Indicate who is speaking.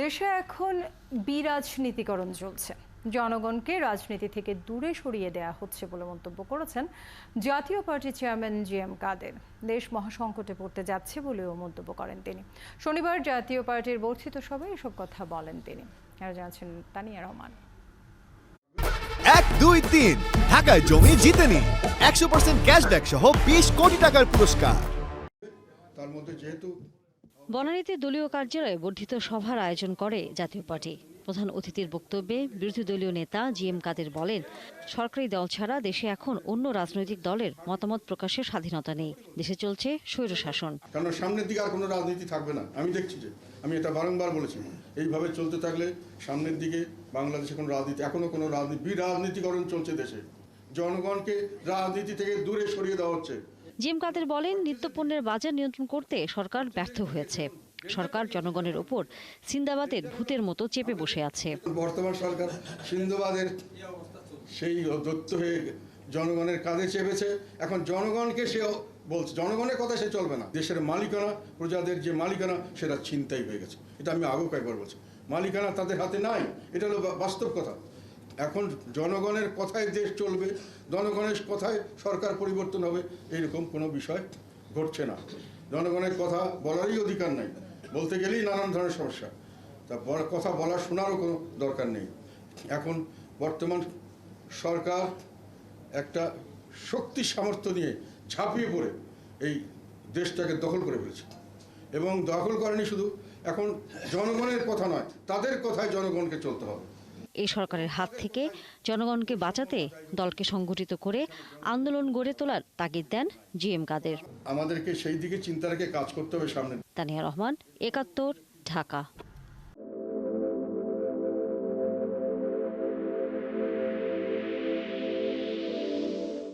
Speaker 1: দেশে এখন বিরাজনীতিকরণ চলছে। জনগণকে রাজনীতি থেকে দূরে সরিয়ে দেয়া হচ্ছে বলে মন্তব্য করেছেন জাতীয় পার্টির চেয়ারম্যান জি.এম. কাদের। দেশ মহাসংকটে পড়তে যাচ্ছে বলেও মন্তব্য করেন তিনি। শনিবার জাতীয় পার্টির বর্ধিত সভায় এসব কথা বলেন তিনি। আর জানাচ্ছেন তানিয়া রহমান।
Speaker 2: 1, 2, 3 ঢাকায় জমি জিতে নিন 100% ক্যাশব্যাক সহ 20 কোটি টাকার পুরস্কার।
Speaker 3: তার মধ্যে যেহেতু
Speaker 4: বনানীতে দলীয় কার্যালয়ে বর্ধিত সভার আয়োজন করে জাতীয় পার্টি। প্রধান অতিথির বক্তব্যে বিরোধী দলীয় নেতা জি.এম. কাদের বলেন, সরকারি দল ছাড়া দেশে এখন অন্য রাজনৈতিক দলের মতামত প্রকাশের স্বাধীনতা নেই। দেশে চলছে স্বৈরশাসন।
Speaker 3: কারণ সামনের দিকে আর কোনো রাজনীতি থাকবে না। আমি দেখছি যে আমি এটা বারংবার বলেছি, এইভাবে চলতে থাকলে সামনের দিকে বাংলাদেশে কোনো রাজনীতি, এখনো কোনো রাজনীতি, বিরাজনীতিকরণ চলছে দেশে। জনগণকে রাজনীতি থেকে দূরে সরিয়ে দেওয়া হচ্ছে।
Speaker 4: জি.এম. কাদের বলেন, নিত্যপণ্যের বাজার নিয়ন্ত্রণ করতে সরকার ব্যর্থ হয়েছে। সরকার জনগণের ওপর সিন্দাবাদের ভূতের মতো চেপে বসে আছে।
Speaker 3: বর্তমান সরকার সিন্দাবাদের সেই দত্ত হয়ে জনগণের কাঁধে চেপেছে। এখন জনগণকে সে বলছে, জনগণের কথা সে চলবে না। দেশের মালিকানা, প্রজাদের যে মালিকানা, সেটা ছিনতাই হয়ে গেছে। এটা আমি আগেও কয়েকবার বলছি, মালিকানা তাদের হাতে নাই। এটা হলো বাস্তব কথা। এখন জনগণের কথায় দেশ চলবে, জনগণের কথায় সরকার পরিবর্তন হবে, এইরকম কোনো বিষয় ঘটছে না। জনগণের কথা বলারই অধিকার নাই, বলতে গেলেই নানান ধরনের সমস্যা। তা কথা বলার শোনারও কোনো দরকার নেই। এখন বর্তমান সরকার একটা শক্তি সামর্থ্য নিয়ে ঝাঁপিয়ে পড়ে এই দেশটাকে দখল করে ফেলেছে। এবং দখল করেনি শুধু, এখন জনগণের কথা নয়, তাদের কথায় জনগণকে চলতে হবে।
Speaker 4: এই সরকারের হাত থেকে জনগণকে বাঁচাতে দলকে সংগঠিত করে আন্দোলন গড়ে তোলার তাগিদ দেন জি.এম. কাদের।
Speaker 3: আমাদেরকে সেই দিকে চিন্তা রেখে কাজ করতে হবে সামনে।
Speaker 4: তানিয়া রহমান, ৭১, ঢাকা।